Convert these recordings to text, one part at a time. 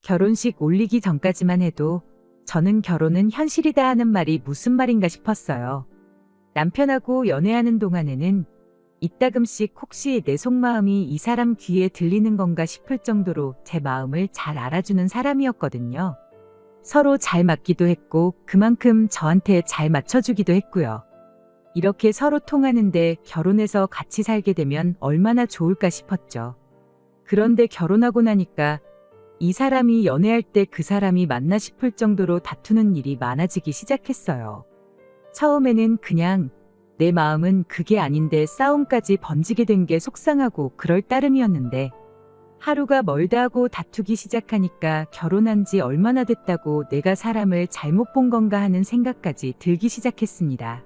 결혼식 올리기 전까지만 해도 저는 결혼은 현실이다 하는 말이 무슨 말인가 싶었어요. 남편하고 연애하는 동안에는 이따금씩 혹시 내 속마음이 이 사람 귀에 들리는 건가 싶을 정도로 제 마음을 잘 알아주는 사람이었거든요. 서로 잘 맞기도 했고 그만큼 저한테 잘 맞춰주기도 했고요. 이렇게 서로 통하는데 결혼해서 같이 살게 되면 얼마나 좋을까 싶었죠. 그런데 결혼하고 나니까 이 사람이 연애할 때 그 사람이 맞나 싶을 정도로 다투는 일이 많아지기 시작했어요. 처음에는 그냥 내 마음은 그게 아닌데 싸움까지 번지게 된 게 속상하고 그럴 따름이었는데 하루가 멀다 하고 다투기 시작하니까 결혼한 지 얼마나 됐다고 내가 사람을 잘못 본 건가 하는 생각까지 들기 시작했습니다.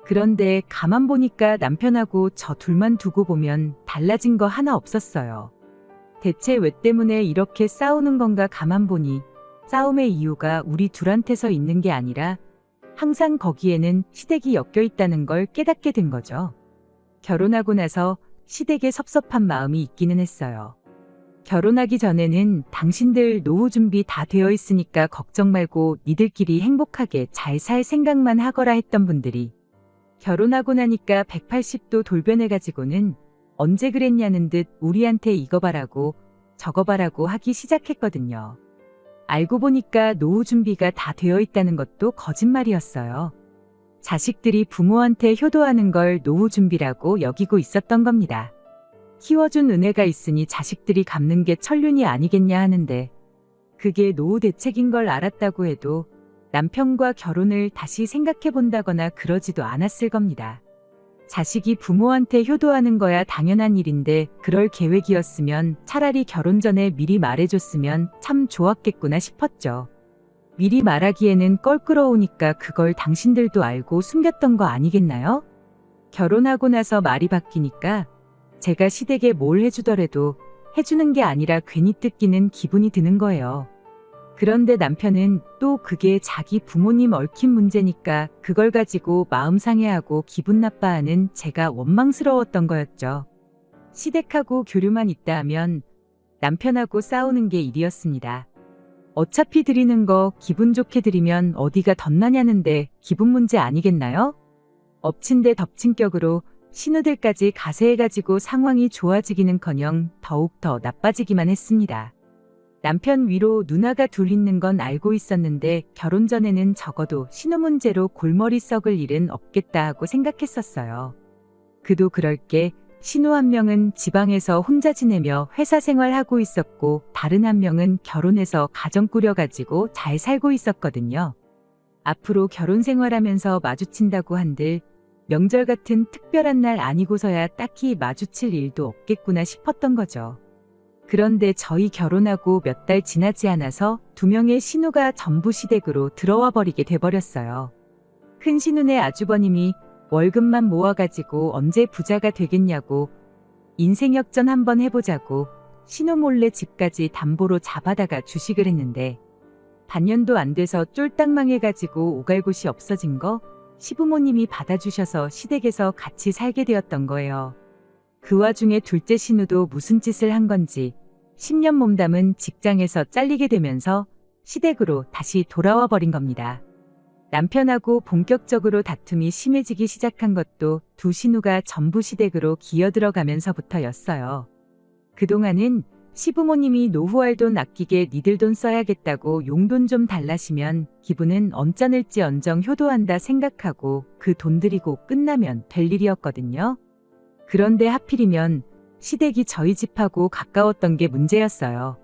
그런데 가만 보니까 남편하고 저 둘만 두고 보면 달라진 거 하나 없었어요. 대체 왜 때문에 이렇게 싸우는 건가 가만 보니 싸움의 이유가 우리 둘한테서 있는 게 아니라 항상 거기에는 시댁이 엮여 있다는 걸 깨닫게 된 거죠. 결혼하고 나서 시댁에 섭섭한 마음이 있기는 했어요. 결혼하기 전에는 당신들 노후 준비 다 되어 있으니까 걱정 말고 니들끼리 행복하게 잘 살 생각만 하거라 했던 분들이 결혼하고 나니까 180도 돌변해가지고는 언제 그랬냐는 듯 우리한테 이거 바라고 저거 바라고 하기 시작했거든요. 알고 보니까 노후 준비가 다 되어 있다는 것도 거짓말이었어요. 자식들이 부모한테 효도하는 걸 노후 준비라고 여기고 있었던 겁니다. 키워준 은혜가 있으니 자식들이 갚는 게 천륜이 아니겠냐 하는데 그게 노후 대책인 걸 알았다고 해도 남편과 결혼을 다시 생각해 본다거나 그러지도 않았을 겁니다. 자식이 부모한테 효도하는 거야 당연한 일인데 그럴 계획이었으면 차라리 결혼 전에 미리 말해줬으면 참 좋았겠구나 싶었죠. 미리 말하기에는 껄끄러우니까 그걸 당신들도 알고 숨겼던 거 아니겠나요? 결혼하고 나서 말이 바뀌니까 제가 시댁에 뭘 해주더라도 해주는 게 아니라 괜히 뜯기는 기분이 드는 거예요. 그런데 남편은 또 그게 자기 부모님 얽힌 문제니까 그걸 가지고 마음 상해하고 기분 나빠하는 제가 원망스러웠던 거였죠. 시댁하고 교류만 있다 하면 남편하고 싸우는 게 일이었습니다. 어차피 드리는 거 기분 좋게 드리면 어디가 덧나냐는데 기분 문제 아니겠나요? 엎친 데 덮친 격으로 신우들까지 가세해가지고 상황이 좋아지기는커녕 더욱 더 나빠지기만 했습니다. 남편 위로 누나가 둘 있는 건 알고 있었는데 결혼 전에는 적어도 신우 문제로 골머리 썩을 일은 없겠다 하고 생각했었어요. 그도 그럴 게 신우 한 명은 지방에서 혼자 지내며 회사 생활하고 있었고 다른 한 명은 결혼해서 가정 꾸려가지고 잘 살고 있었거든요. 앞으로 결혼 생활하면서 마주친다고 한들 명절 같은 특별한 날 아니고서야 딱히 마주칠 일도 없겠구나 싶었던 거죠. 그런데 저희 결혼하고 몇 달 지나지 않아서 두 명의 신우가 전부 시댁으로 들어와 버리게 돼버렸어요. 큰 신우네 아주버님이 월급만 모아가지고 언제 부자가 되겠냐고 인생 역전 한번 해보자고 신우 몰래 집까지 담보로 잡아다가 주식을 했는데 반년도 안 돼서 쫄딱 망해가지고 오갈 곳이 없어진 거 시부모님이 받아주셔서 시댁에서 같이 살게 되었던 거예요. 그 와중에 둘째 신우도 무슨 짓을 한 건지 10년 몸담은 직장에서 잘리게 되면서 시댁으로 다시 돌아와 버린 겁니다. 남편하고 본격적으로 다툼이 심해지기 시작한 것도 두 신우가 전부 시댁으로 기어들어가면서부터였어요. 그동안은 시부모님이 노후할 돈 아끼게 니들 돈 써야겠다고 용돈 좀 달라시면 기분은 언짢을지 언정 효도한다 생각하고 그 돈 들이고 끝나면 될 일이었거든요. 그런데 하필이면 시댁이 저희 집하고 가까웠던 게 문제였어요.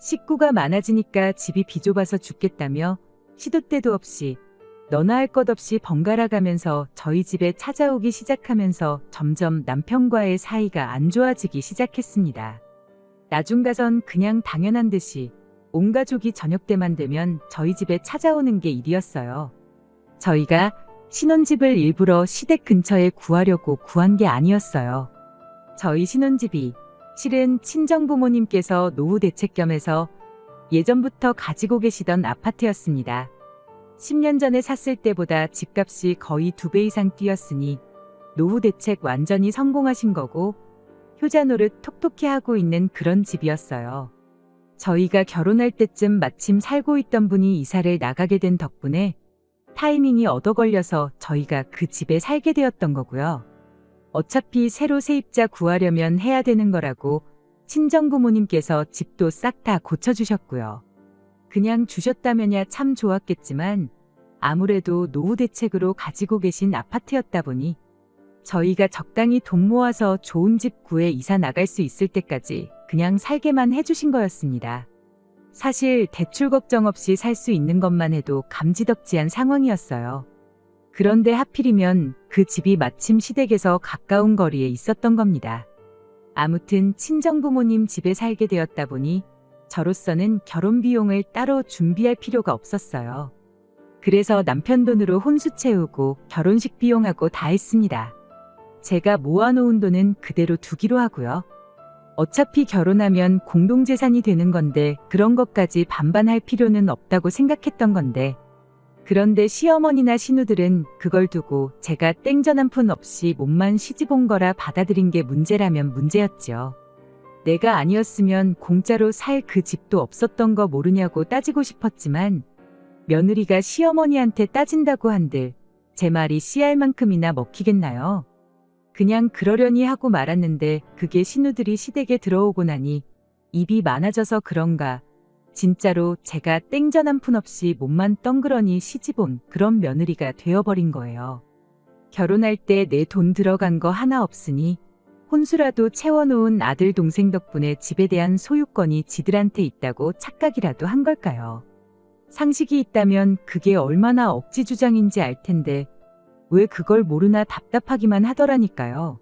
식구가 많아지니까 집이 비좁아서 죽겠다며 시도 때도 없이 너나 할 것 없이 번갈아 가면서 저희 집에 찾아오기 시작하면서 점점 남편과의 사이가 안 좋아지기 시작했습니다. 나중 가선 그냥 당연한 듯이 온 가족이 저녁 때만 되면 저희 집에 찾아오는 게 일이었어요. 저희가 신혼집을 일부러 시댁 근처에 구하려고 구한 게 아니었어요. 저희 신혼집이 실은 친정부모님께서 노후 대책 겸해서 예전부터 가지고 계시던 아파트였습니다. 10년 전에 샀을 때보다 집값이 거의 2배 이상 뛰었으니 노후 대책 완전히 성공하신 거고 효자 노릇 톡톡히 하고 있는 그런 집이었어요. 저희가 결혼할 때쯤 마침 살고 있던 분이 이사를 나가게 된 덕분에 타이밍이 얻어 걸려서 저희가 그 집에 살게 되었던 거고요. 어차피 새로 세입자 구하려면 해야 되는 거라고 친정부모님께서 집도 싹 다 고쳐주셨고요. 그냥 주셨다면야 참 좋았겠지만 아무래도 노후 대책으로 가지고 계신 아파트였다 보니 저희가 적당히 돈 모아서 좋은 집 구해 이사 나갈 수 있을 때까지 그냥 살게만 해주신 거였습니다. 사실 대출 걱정 없이 살 수 있는 것만 해도 감지덕지한 상황이었어요. 그런데 하필이면 그 집이 마침 시댁에서 가까운 거리에 있었던 겁니다. 아무튼 친정부모님 집에 살게 되었다 보니 저로서는 결혼 비용을 따로 준비할 필요가 없었어요. 그래서 남편 돈으로 혼수 채우고 결혼식 비용하고 다 했습니다. 제가 모아놓은 돈은 그대로 두기로 하고요. 어차피 결혼하면 공동재산이 되는 건데 그런 것까지 반반할 필요는 없다고 생각했던 건데, 그런데 시어머니나 시누들은 그걸 두고 제가 땡전 한 푼 없이 몸만 시집 온 거라 받아들인 게 문제라면 문제였죠. 내가 아니었으면 공짜로 살 그 집도 없었던 거 모르냐고 따지고 싶었지만 며느리가 시어머니한테 따진다고 한들 제 말이 씨알 만큼이나 먹히겠나요? 그냥 그러려니 하고 말았는데 그게 시누들이 시댁에 들어오고 나니 입이 많아져서 그런가 진짜로 제가 땡전 한 푼 없이 몸만 덩그러니 시집 온 그런 며느리가 되어버린 거예요. 결혼할 때 내 돈 들어간 거 하나 없으니 혼수라도 채워놓은 아들 동생 덕분에 집에 대한 소유권이 지들한테 있다고 착각이라도 한 걸까요? 상식이 있다면 그게 얼마나 억지 주장인지 알 텐데 왜 그걸 모르나 답답하기만 하더라니까요.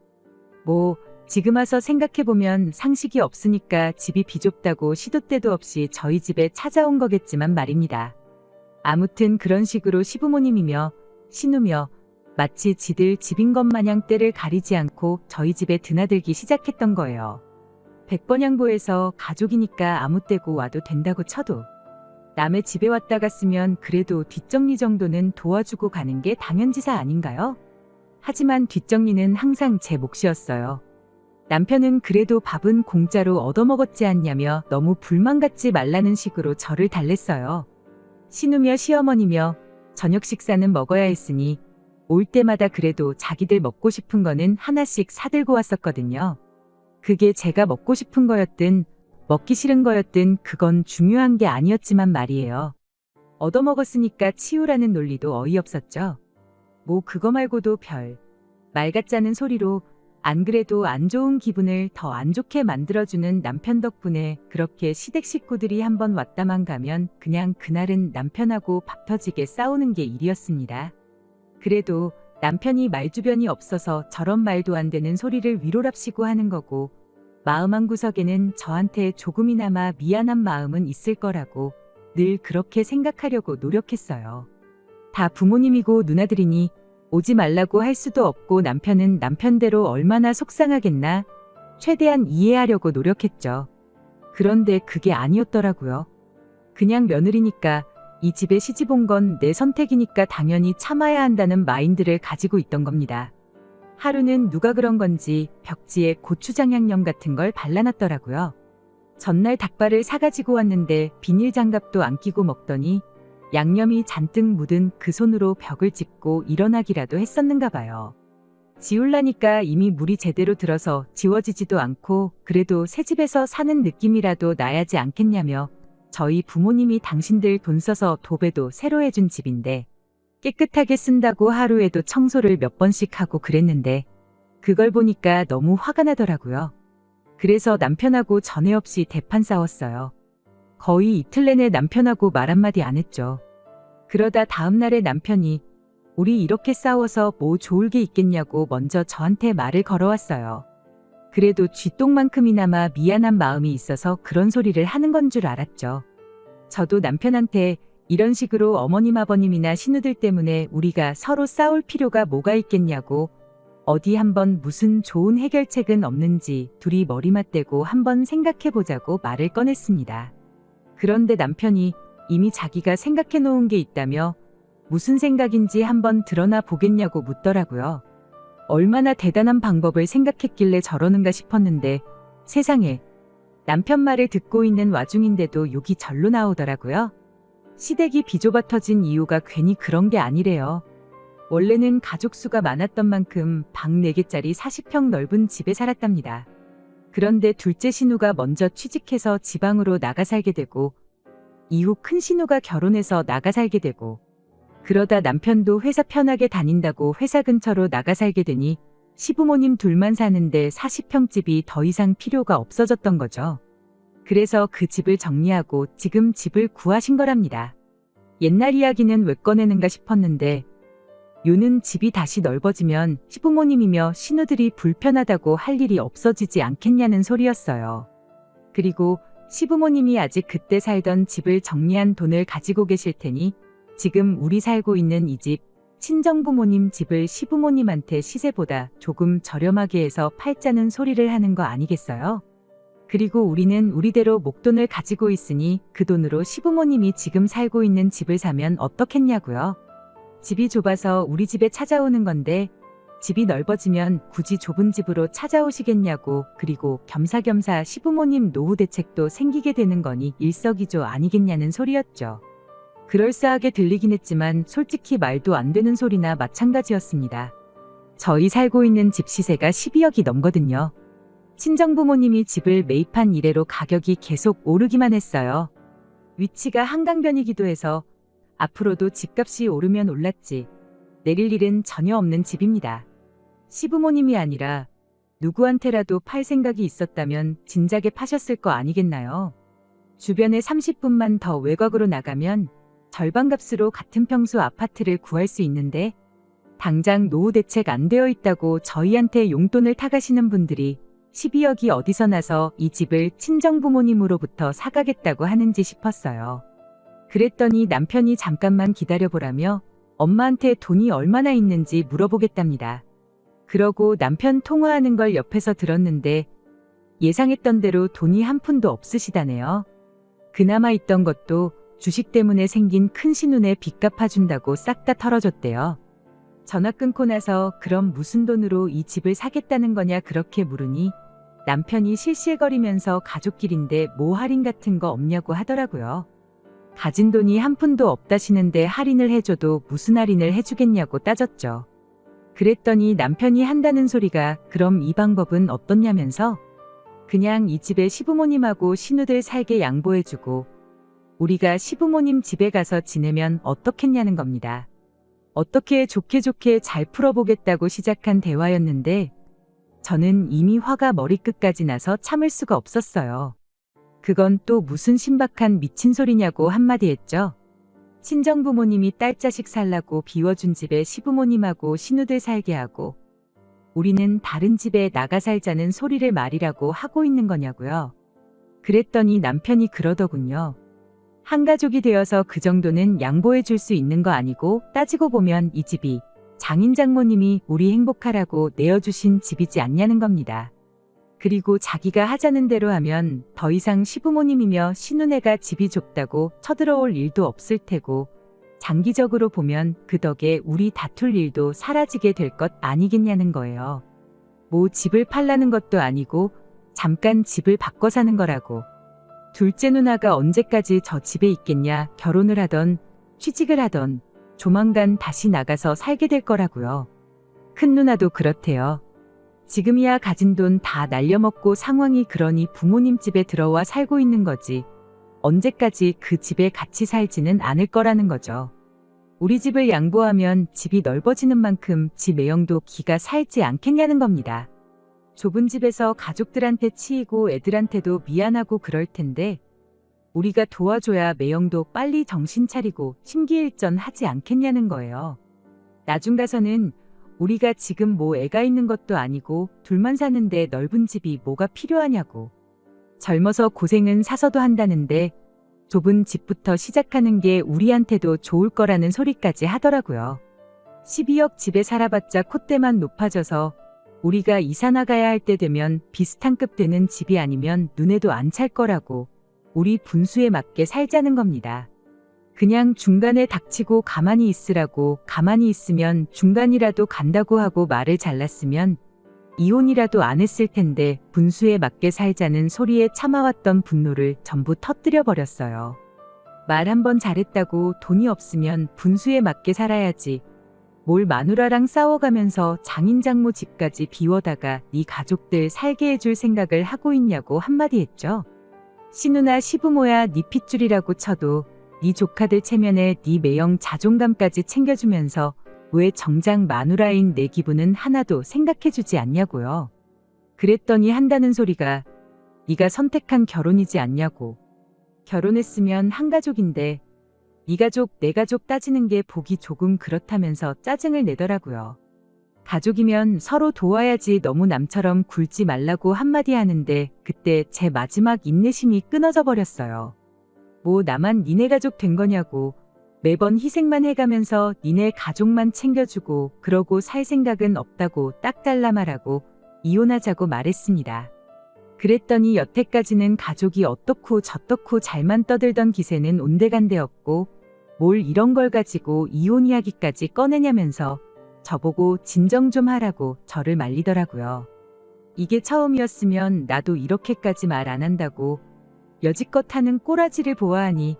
뭐 지금 와서 생각해보면 상식이 없으니까 집이 비좁다고 시도 때도 없이 저희 집에 찾아온 거겠지만 말입니다. 아무튼 그런 식으로 시부모님이며 시누며 마치 지들 집인 것 마냥 때를 가리지 않고 저희 집에 드나들기 시작했던 거예요. 백번양보해서 가족이니까 아무 때고 와도 된다고 쳐도 남의 집에 왔다 갔으면 그래도 뒷정리 정도는 도와주고 가는 게 당연지사 아닌가요? 하지만 뒷정리는 항상 제 몫이었어요. 남편은 그래도 밥은 공짜로 얻어먹었지 않냐며 너무 불만 갖지 말라는 식으로 저를 달랬어요. 시누며 시어머니며 저녁 식사는 먹어야 했으니 올 때마다 그래도 자기들 먹고 싶은 거는 하나씩 사들고 왔었거든요. 그게 제가 먹고 싶은 거였든 먹기 싫은 거였든 그건 중요한 게 아니었지만 말이에요. 얻어먹었으니까 치우라는 논리도 어이없었죠. 뭐 그거 말고도 별 말 같자는 소리로 안 그래도 안 좋은 기분을 더 안 좋게 만들어주는 남편 덕분에 그렇게 시댁 식구들이 한번 왔다만 가면 그냥 그날은 남편하고 밥 터지게 싸우는 게 일이었습니다. 그래도 남편이 말주변이 없어서 저런 말도 안 되는 소리를 위로랍시고 하는 거고 마음 한구석에는 저한테 조금이나마 미안한 마음은 있을 거라고 늘 그렇게 생각하려고 노력했어요. 다 부모님이고 누나들이니 오지 말라고 할 수도 없고 남편은 남편대로 얼마나 속상하겠나 최대한 이해하려고 노력했죠. 그런데 그게 아니었더라고요. 그냥 며느리니까 이 집에 시집 온 건 내 선택이니까 당연히 참아야 한다는 마인드를 가지고 있던 겁니다. 하루는 누가 그런 건지 벽지에 고추장 양념 같은 걸 발라놨더라고요. 전날 닭발을 사가지고 왔는데 비닐 장갑도 안 끼고 먹더니 양념이 잔뜩 묻은 그 손으로 벽을 짚고 일어나기라도 했었는가 봐요. 지우려니까 이미 물이 제대로 들어서 지워지지도 않고 그래도 새 집에서 사는 느낌이라도 나야지 않겠냐며 저희 부모님이 당신들 돈 써서 도배도 새로 해준 집인데 깨끗하게 쓴다고 하루에도 청소를 몇 번씩 하고 그랬는데 그걸 보니까 너무 화가 나더라고요. 그래서 남편하고 전에 없이 대판 싸웠어요. 거의 이틀 내내 남편하고 말 한마디 안 했죠. 그러다 다음날에 남편이 우리 이렇게 싸워서 뭐 좋을 게 있겠냐고 먼저 저한테 말을 걸어왔어요. 그래도 쥐똥만큼이나마 미안한 마음이 있어서 그런 소리를 하는 건 줄 알았죠. 저도 남편한테 이런 식으로 어머님 아버님이나 시누들 때문에 우리가 서로 싸울 필요가 뭐가 있겠냐고 어디 한번 무슨 좋은 해결책은 없는지 둘이 머리 맞대고 한번 생각해보자고 말을 꺼냈습니다. 그런데 남편이 이미 자기가 생각해 놓은 게 있다며 무슨 생각인지 한번 드러나 보겠냐고 묻더라고요. 얼마나 대단한 방법을 생각했길래 저러는가 싶었는데 세상에 남편 말을 듣고 있는 와중인데도 욕이 절로 나오더라고요. 시댁이 비좁아 터진 이유가 괜히 그런 게 아니래요. 원래는 가족 수가 많았던 만큼 방 4개짜리 40평 넓은 집에 살았답니다. 그런데 둘째 신우가 먼저 취직해서 지방으로 나가 살게 되고 이후 큰 신우가 결혼해서 나가 살게 되고 그러다 남편도 회사 편하게 다닌다고 회사 근처로 나가 살게 되니 시부모님 둘만 사는데 40평 집이 더 이상 필요가 없어졌던 거죠. 그래서 그 집을 정리하고 지금 집을 구하신 거랍니다. 옛날 이야기는 왜 꺼내는가 싶었는데 요는 집이 다시 넓어지면 시부모님이며 신우들이 불편하다고 할 일이 없어지지 않겠냐는 소리였어요. 그리고 시부모님이 아직 그때 살던 집을 정리한 돈을 가지고 계실 테니 지금 우리 살고 있는 이 집, 친정부모님 집을 시부모님한테 시세보다 조금 저렴하게 해서 팔자는 소리를 하는 거 아니겠어요? 그리고 우리는 우리대로 목돈을 가지고 있으니 그 돈으로 시부모님이 지금 살고 있는 집을 사면 어떻겠냐고요? 집이 좁아서 우리 집에 찾아오는 건데 집이 넓어지면 굳이 좁은 집으로 찾아오시겠냐고 그리고 겸사겸사 시부모님 노후 대책도 생기게 되는 거니 일석이조 아니겠냐는 소리였죠. 그럴싸하게 들리긴 했지만 솔직히 말도 안 되는 소리나 마찬가지였습니다. 저희 살고 있는 집 시세가 12억이 넘거든요. 친정부모님이 집을 매입한 이래로 가격이 계속 오르기만 했어요. 위치가 한강변이기도 해서 앞으로도 집값이 오르면 올랐지 내릴 일은 전혀 없는 집입니다. 시부모님이 아니라 누구한테라도 팔 생각이 있었다면 진작에 파셨을 거 아니겠나요? 주변에 30분만 더 외곽으로 나가면 절반값으로 같은 평수 아파트를 구할 수 있는데 당장 노후 대책 안 되어 있다고 저희한테 용돈을 타가시는 분들이 12억이 어디서 나서 이 집을 친정부모님으로부터 사가겠다고 하는지 싶었어요. 그랬더니 남편이 잠깐만 기다려보라며 엄마한테 돈이 얼마나 있는지 물어보겠답니다. 그러고 남편 통화하는 걸 옆에서 들었는데 예상했던 대로 돈이 한 푼도 없으시다네요. 그나마 있던 것도 주식 때문에 생긴 큰 신운에 빚 갚아준다고 싹 다 털어줬대요. 전화 끊고 나서 그럼 무슨 돈으로 이 집을 사겠다는 거냐 그렇게 물으니 남편이 실실거리면서 가족끼리인데 뭐 할인 같은 거 없냐고 하더라고요. 가진 돈이 한 푼도 없다시는데 할인을 해줘도 무슨 할인을 해주겠냐고 따졌죠. 그랬더니 남편이 한다는 소리가 그럼 이 방법은 어떻냐면서 그냥 이 집에 시부모님하고 신우들 살게 양보해주고 우리가 시부모님 집에 가서 지내면 어떻겠냐는 겁니다. 어떻게 좋게 잘 풀어보겠다고 시작한 대화였는데 저는 이미 화가 머리끝까지 나서 참을 수가 없었어요. 그건 또 무슨 신박한 미친 소리냐고 한마디 했죠. 친정부모님이 딸 자식 살라고 비워준 집에 시부모님하고 신우들 살게 하고 우리는 다른 집에 나가 살자는 소리를 말이라고 하고 있는 거냐고요. 그랬더니 남편이 그러더군요. 한 가족이 되어서 그 정도는 양보해 줄 수 있는 거 아니고 따지고 보면 이 집이 장인 장모님이 우리 행복하라고 내어주신 집이지 않냐는 겁니다. 그리고 자기가 하자는 대로 하면 더 이상 시부모님이며 신우네가 집이 좁다고 쳐들어올 일도 없을 테고 장기적으로 보면 그 덕에 우리 다툴 일도 사라지게 될 것 아니겠냐는 거예요. 뭐 집을 팔라는 것도 아니고 잠깐 집을 바꿔 사는 거라고. 둘째 누나가 언제까지 저 집에 있겠냐. 결혼을 하던 취직을 하던 조만간 다시 나가서 살게 될 거라고요. 큰 누나도 그렇대요. 지금이야 가진 돈 다 날려먹고 상황이 그러니 부모님 집에 들어와 살고 있는 거지. 언제까지 그 집에 같이 살지는 않을 거라는 거죠. 우리 집을 양보하면 집이 넓어지는 만큼 집 매형도 기가 살지 않겠냐는 겁니다. 좁은 집에서 가족들한테 치이고 애들한테도 미안하고 그럴 텐데 우리가 도와줘야 매형도 빨리 정신 차리고 심기일전 하지 않겠냐는 거예요. 나중 가서는 우리가 지금 뭐 애가 있는 것도 아니고 둘만 사는데 넓은 집이 뭐가 필요하냐고. 젊어서 고생은 사서도 한다는데 좁은 집부터 시작하는 게 우리한테도 좋을 거라는 소리까지 하더라고요. 12억 집에 살아봤자 콧대만 높아져서 우리가 이사 나가야 할 때 되면 비슷한 급 되는 집이 아니면 눈에도 안 찰 거라고 우리 분수에 맞게 살자는 겁니다. 그냥 중간에 닥치고 가만히 있으라고. 가만히 있으면 중간이라도 간다고 하고 말을 잘랐으면 이혼이라도 안 했을 텐데 분수에 맞게 살자는 소리에 참아왔던 분노를 전부 터뜨려 버렸어요. 말 한 번 잘했다고 돈이 없으면 분수에 맞게 살아야지. 뭘 마누라랑 싸워가면서 장인장모 집까지 비워다가 네 가족들 살게 해줄 생각을 하고 있냐고 한마디 했죠. 시누나 시부모야 네 핏줄이라고 쳐도 네 조카들 체면에 네 매형 자존감까지 챙겨주면서 왜 정작 마누라인 내 기분은 하나도 생각해주지 않냐고요. 그랬더니 한다는 소리가 네가 선택한 결혼이지 않냐고. 결혼했으면 한 가족인데 네 가족 내 가족 따지는 게 보기 조금 그렇다면서 짜증을 내더라고요. 가족이면 서로 도와야지 너무 남처럼 굴지 말라고 한마디 하는데 그때 제 마지막 인내심이 끊어져 버렸어요. 뭐 나만 니네 가족 된 거냐고. 매번 희생만 해가면서 니네 가족만 챙겨주고 그러고 살 생각은 없다고 딱 잘라 말하고 이혼하자고 말했습니다. 그랬더니 여태까지는 가족이 어떻고 저떻고 잘만 떠들던 기세는 온데간데없고 뭘 이런 걸 가지고 이혼 이야기까지 꺼내냐면서 저보고 진정 좀 하라고 저를 말리더라고요. 이게 처음이었으면 나도 이렇게까지 말 안 한다고 여지껏 하는 꼬라지를 보아하니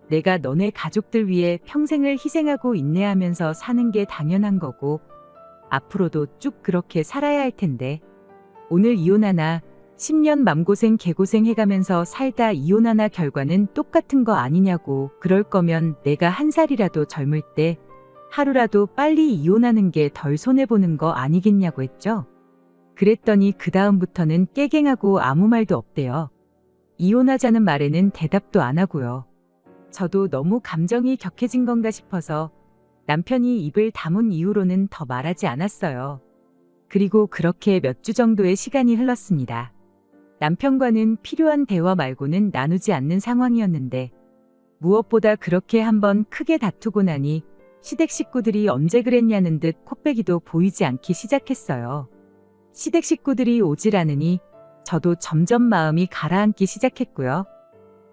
내가 너네 가족들 위해 평생을 희생하고 인내하면서 사는 게 당연한 거고 앞으로도 쭉 그렇게 살아야 할 텐데 오늘 이혼하나 10년 맘고생 개고생 해가면서 살다 이혼하나 결과는 똑같은 거 아니냐고. 그럴 거면 내가 한 살이라도 젊을 때 하루라도 빨리 이혼하는 게 덜 손해보는 거 아니겠냐고 했죠. 그랬더니 그 다음부터는 깨갱하고 아무 말도 없대요. 이혼하자는 말에는 대답도 안 하고요. 저도 너무 감정이 격해진 건가 싶어서 남편이 입을 다문 이후로는 더 말하지 않았어요. 그리고 그렇게 몇 주 정도의 시간이 흘렀습니다. 남편과는 필요한 대화 말고는 나누지 않는 상황이었는데 무엇보다 그렇게 한번 크게 다투고 나니 시댁 식구들이 언제 그랬냐는 듯 코빼기도 보이지 않기 시작했어요. 시댁 식구들이 오질 않으니 저도 점점 마음이 가라앉기 시작했고요.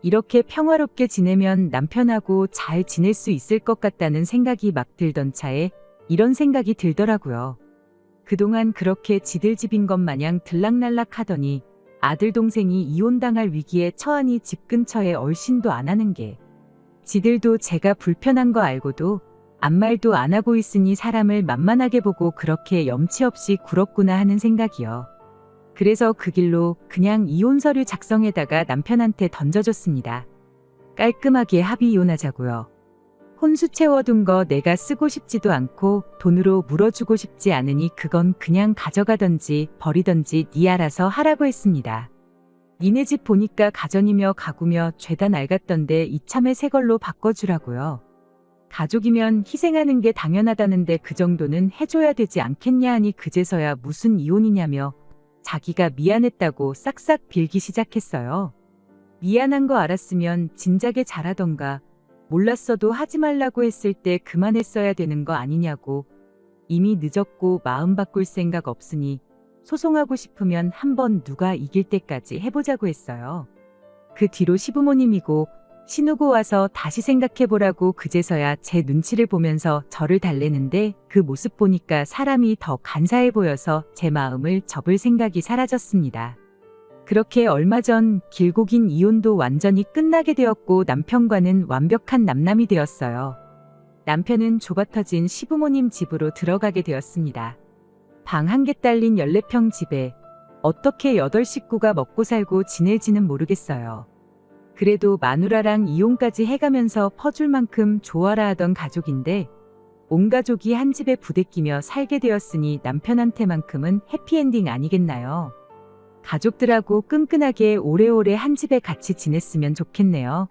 이렇게 평화롭게 지내면 남편하고 잘 지낼 수 있을 것 같다는 생각이 막 들던 차에 이런 생각이 들더라고요. 그동안 그렇게 지들 집인 것 마냥 들락날락 하더니 아들 동생이 이혼당할 위기에 처하니 집 근처에 얼씬도 안 하는 게 지들도 제가 불편한 거 알고도 아무 말도 안 하고 있으니 사람을 만만하게 보고 그렇게 염치 없이 굴었구나 하는 생각이요. 그래서 그 길로 그냥 이혼 서류 작성에다가 남편한테 던져줬습니다. 깔끔하게 합의 이혼하자고요. 혼수 채워둔 거 내가 쓰고 싶지도 않고 돈으로 물어주고 싶지 않으니 그건 그냥 가져가던지 버리던지 네 알아서 하라고 했습니다. 니네 집 보니까 가전이며 가구며 죄다 낡았던데 이참에 새 걸로 바꿔주라고요. 가족이면 희생하는 게 당연하다는데 그 정도는 해줘야 되지 않겠냐 하니 그제서야 무슨 이혼이냐며 자기가 미안했다고 싹싹 빌기 시작했어요. 미안한 거 알았으면 진작에 잘하던가 몰랐어도 하지 말라고 했을 때 그만했어야 되는 거 아니냐고. 이미 늦었고 마음 바꿀 생각 없으니 소송하고 싶으면 한번 누가 이길 때까지 해보자고 했어요. 그 뒤로 시부모님이고 신우고 와서 다시 생각해보라고 그제서야 제 눈치를 보면서 저를 달래는데 그 모습 보니까 사람이 더 간사해 보여서 제 마음을 접을 생각이 사라졌습니다. 그렇게 얼마 전 길고 긴 이혼도 완전히 끝나게 되었고 남편과는 완벽한 남남이 되었어요. 남편은 좁아터진 시부모님 집으로 들어가게 되었습니다. 방 한 개 딸린 14평 집에 어떻게 8 식구가 먹고 살고 지낼지는 모르겠어요. 그래도 마누라랑 이혼까지 해가면서 퍼줄 만큼 좋아라 하던 가족인데 온 가족이 한 집에 부대끼며 살게 되었으니 남편한테만큼은 해피엔딩 아니겠나요? 가족들하고 끈끈하게 오래오래 한 집에 같이 지냈으면 좋겠네요.